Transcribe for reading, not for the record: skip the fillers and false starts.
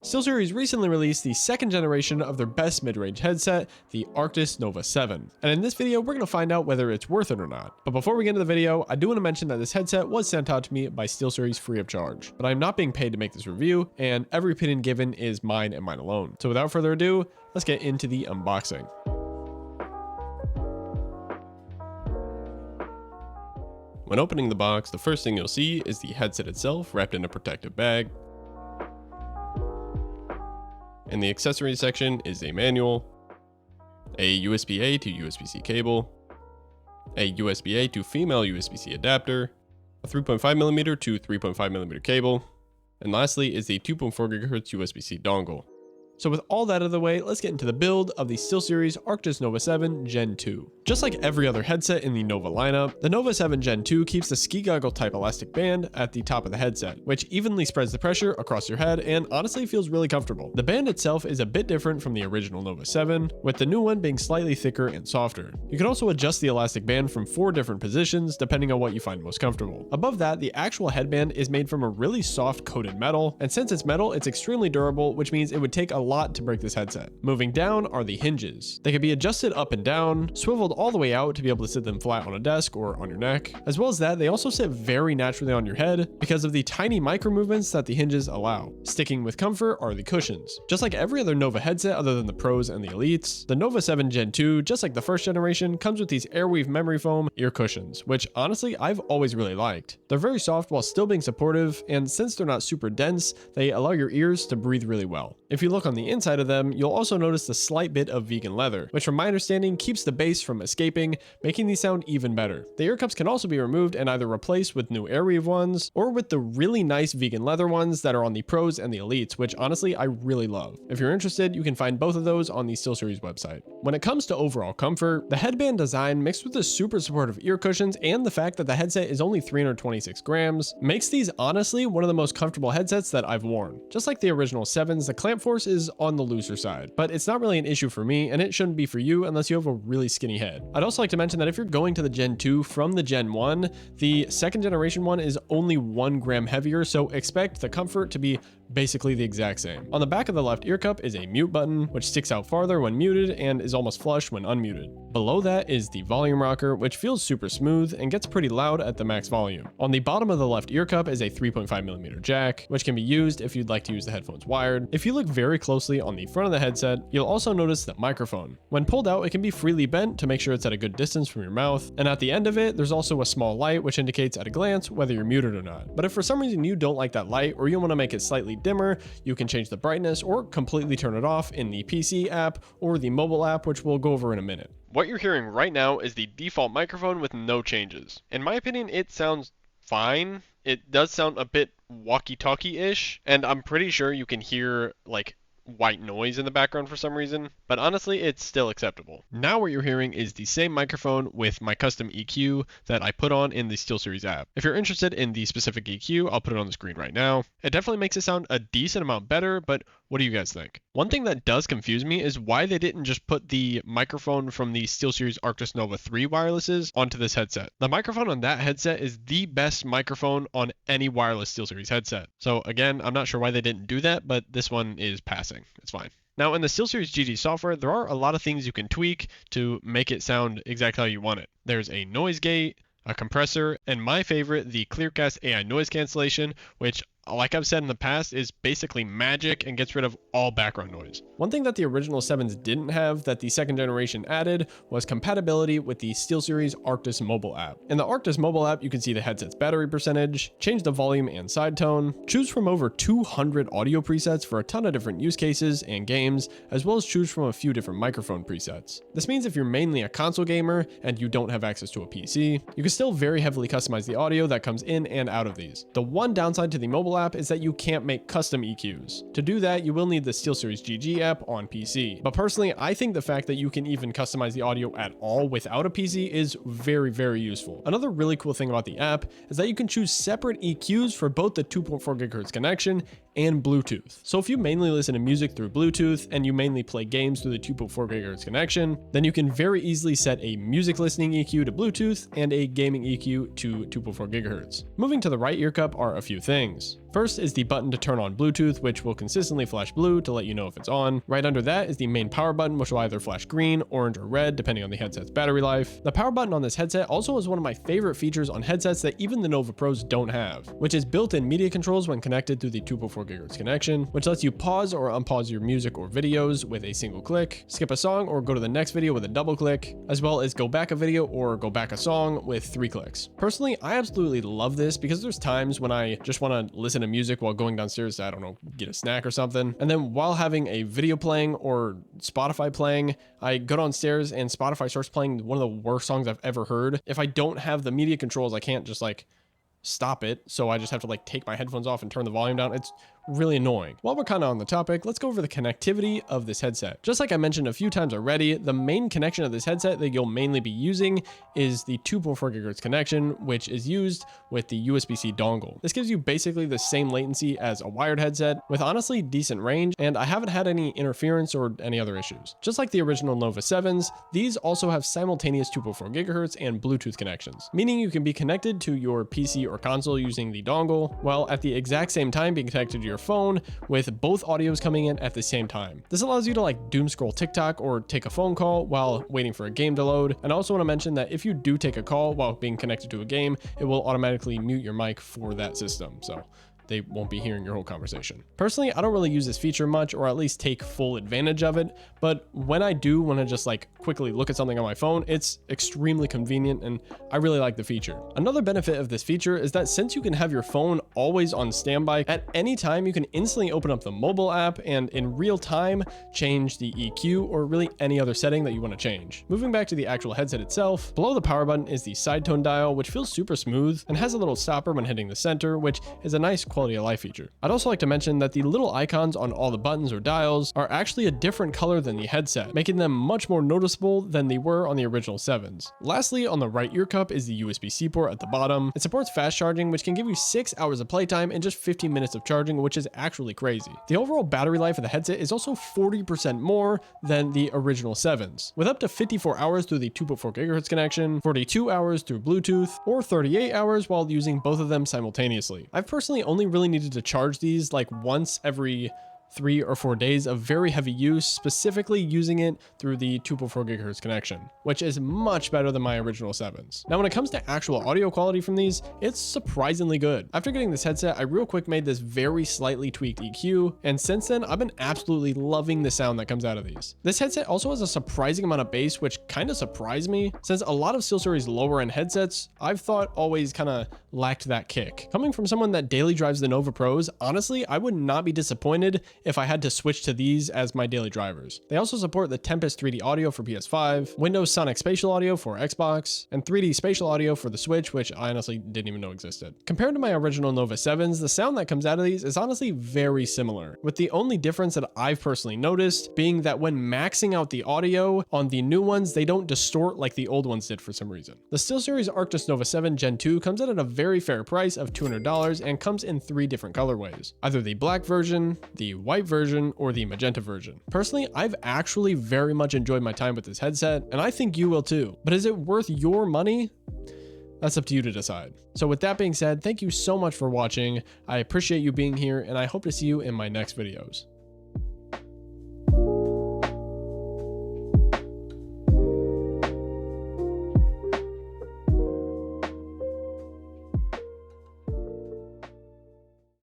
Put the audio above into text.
SteelSeries recently released the second generation of their best mid-range headset, the Arctis Nova 7. And in this video, we're going to find out whether it's worth it or not. But before we get into the video, I do want to mention that this headset was sent out to me by SteelSeries free of charge. But I'm not being paid to make this review, and every opinion given is mine and mine alone. So without further ado, let's get into the unboxing. When opening the box, the first thing you'll see is the headset itself wrapped in a protective bag. In the accessories section is a manual, a USB-A to USB-C cable, a USB-A to female USB-C adapter, a 3.5mm to 3.5mm cable, and lastly is the 2.4 GHz USB-C dongle. So with all that out of the way, let's get into the build of the SteelSeries Arctis Nova 7 Gen 2. Just like every other headset in the Nova lineup, the Nova 7 Gen 2 keeps the ski goggle type elastic band at the top of the headset, which evenly spreads the pressure across your head and honestly feels really comfortable. The band itself is a bit different from the original Nova 7, with the new one being slightly thicker and softer. You can also adjust the elastic band from 4 different positions depending on what you find most comfortable. Above that, the actual headband is made from a really soft coated metal, and since it's metal, it's extremely durable, which means it would take a lot to break this headset. Moving down are the hinges. They can be adjusted up and down, swiveled all the way out to be able to sit them flat on a desk or on your neck. As well as that, they also sit very naturally on your head because of the tiny micro movements that the hinges allow. Sticking with comfort are the cushions. Just like every other Nova headset other than the Pros and the Elites, the Nova 7 Gen 2, just like the first generation, comes with these Airweave memory foam ear cushions, which honestly I've always really liked. They're very soft while still being supportive, and since they're not super dense, they allow your ears to breathe really well. If you look on the inside of them, you'll also notice the slight bit of vegan leather, which from my understanding keeps the bass from escaping, making these sound even better. The ear cups can also be removed and either replaced with new Airweave ones, or with the really nice vegan leather ones that are on the Pros and the Elites, which honestly I really love. If you're interested, you can find both of those on the SteelSeries website. When it comes to overall comfort, the headband design mixed with the super supportive ear cushions and the fact that the headset is only 326 grams makes these honestly one of the most comfortable headsets that I've worn. Just like the original 7s, the clamp force is on the looser side, but it's not really an issue for me, and it shouldn't be for you unless you have a really skinny head. I'd also like to mention that if you're going to the Gen 2 from the Gen 1, the second generation one is only 1 gram heavier, so expect the comfort to be basically the exact same. On the back of the left ear cup is a mute button, which sticks out farther when muted and is almost flush when unmuted. Below that is the volume rocker, which feels super smooth and gets pretty loud at the max volume. On the bottom of the left ear cup is a 3.5mm jack, which can be used if you'd like to use the headphones wired. If you look very closely on the front of the headset, you'll also notice the microphone. When pulled out, it can be freely bent to make sure it's at a good distance from your mouth, and at the end of it, there's also a small light which indicates at a glance whether you're muted or not. But if for some reason you don't like that light, or you want to make it slightly dimmer, you can change the brightness or completely turn it off in the PC app or the mobile app, which we'll go over in a minute. What you're hearing right now is the default microphone with no changes. In my opinion, it sounds fine. It does sound a bit walkie-talkie-ish, and I'm pretty sure you can hear like white noise in the background for some reason, but honestly it's still acceptable. Now what you're hearing is the same microphone with my custom EQ that I put on in the SteelSeries app. If you're interested in the specific EQ, I'll put it on the screen right now. It definitely makes it sound a decent amount better, but what do you guys think? One thing that does confuse me is why they didn't just put the microphone from the SteelSeries Arctis Nova 3 wirelesses onto this headset. The microphone on that headset is the best microphone on any wireless SteelSeries headset. So again, I'm not sure why they didn't do that, but this one is passing. It's fine. Now in the SteelSeries GG software, there are a lot of things you can tweak to make it sound exactly how you want it. There's a noise gate, a compressor, and my favorite, the Clearcast AI noise cancellation, which like I've said in the past, is basically magic and gets rid of all background noise. One thing that the original 7s didn't have that the second generation added was compatibility with the SteelSeries Arctis Mobile App. In the Arctis Mobile App, you can see the headset's battery percentage, change the volume and side tone, choose from over 200 audio presets for a ton of different use cases and games, as well as choose from a few different microphone presets. This means if you're mainly a console gamer and you don't have access to a PC, you can still very heavily customize the audio that comes in and out of these. The one downside to the mobile app is that you can't make custom EQs. To do that, you will need the SteelSeries GG app on PC. But personally, I think the fact that you can even customize the audio at all without a PC is very, very useful. Another really cool thing about the app is that you can choose separate EQs for both the 2.4 GHz connection and Bluetooth. So if you mainly listen to music through Bluetooth and you mainly play games through the 2.4 GHz connection, then you can very easily set a music listening EQ to Bluetooth and a gaming EQ to 2.4 GHz. Moving to the right ear cup are a few things. First is the button to turn on Bluetooth, which will consistently flash blue to let you know if it's on. Right under that is the main power button, which will either flash green, orange, or red, depending on the headset's battery life. The power button on this headset also is one of my favorite features on headsets that even the Nova Pros don't have, which is built-in media controls when connected through the 2.4 GHz connection, which lets you pause or unpause your music or videos with a single click, skip a song or go to the next video with a double click, as well as go back a video or go back a song with 3 clicks. Personally, I absolutely love this because there's times when I just want to listen to music while going downstairs to, I don't know, get a snack or something. And then while having a video playing or Spotify playing, I go downstairs and Spotify starts playing one of the worst songs I've ever heard. If I don't have the media controls, I can't just like stop it. So I just have to like take my headphones off and turn the volume down. It's really annoying. While we're kind of on the topic, let's go over the connectivity of this headset. Just like I mentioned a few times already, the main connection of this headset that you'll mainly be using is the 2.4 GHz connection, which is used with the USB-C dongle. This gives you basically the same latency as a wired headset with honestly decent range, and I haven't had any interference or any other issues. Just like the original Nova 7s, these also have simultaneous 2.4 GHz and Bluetooth connections, meaning you can be connected to your PC or console using the dongle, while at the exact same time being connected to your phone with both audios coming in at the same time. This allows you to like doom scroll TikTok or take a phone call while waiting for a game to load. And I also want to mention that if you do take a call while being connected to a game, it will automatically mute your mic for that system. So they won't be hearing your whole conversation. Personally, I don't really use this feature much, or at least take full advantage of it, but when I do want to just like quickly look at something on my phone, it's extremely convenient and I really like the feature. Another benefit of this feature is that since you can have your phone always on standby, at any time you can instantly open up the mobile app and in real time change the EQ or really any other setting that you want to change. Moving back to the actual headset itself, below the power button is the side tone dial, which feels super smooth and has a little stopper when hitting the center, which is a nice quality of life feature. I'd also like to mention that the little icons on all the buttons or dials are actually a different color than the headset, making them much more noticeable than they were on the original 7s. Lastly, on the right ear cup is the USB-C port at the bottom. It supports fast charging, which can give you 6 hours of playtime and just 15 minutes of charging, which is actually crazy. The overall battery life of the headset is also 40% more than the original 7s, with up to 54 hours through the 2.4 GHz connection, 42 hours through Bluetooth, or 38 hours while using both of them simultaneously. I've personally only really needed to charge these like once every 3 or 4 days of very heavy use, specifically using it through the 2.4 GHz connection, which is much better than my original 7s. Now, when it comes to actual audio quality from these, it's surprisingly good. After getting this headset, I real quick made this very slightly tweaked EQ, and since then, I've been absolutely loving the sound that comes out of these. This headset also has a surprising amount of bass, which kind of surprised me, since a lot of SteelSeries lower end headsets, I've thought always kind of lacked that kick. Coming from someone that daily drives the Nova Pros, honestly, I would not be disappointed if I had to switch to these as my daily drivers. They also support the Tempest 3D audio for PS5, Windows Sonic Spatial Audio for Xbox, and 3D Spatial Audio for the Switch, which I honestly didn't even know existed. Compared to my original Nova 7s, the sound that comes out of these is honestly very similar, with the only difference that I've personally noticed being that when maxing out the audio on the new ones, they don't distort like the old ones did for some reason. The SteelSeries Arctis Nova 7 Gen 2 comes in at a very fair price of $200 and comes in 3 different colorways, either the black version, the white version, or the magenta version. Personally, I've actually very much enjoyed my time with this headset, and I think you will too. But is it worth your money? That's up to you to decide. So with that being said, thank you so much for watching. I appreciate you being here, and I hope to see you in my next videos.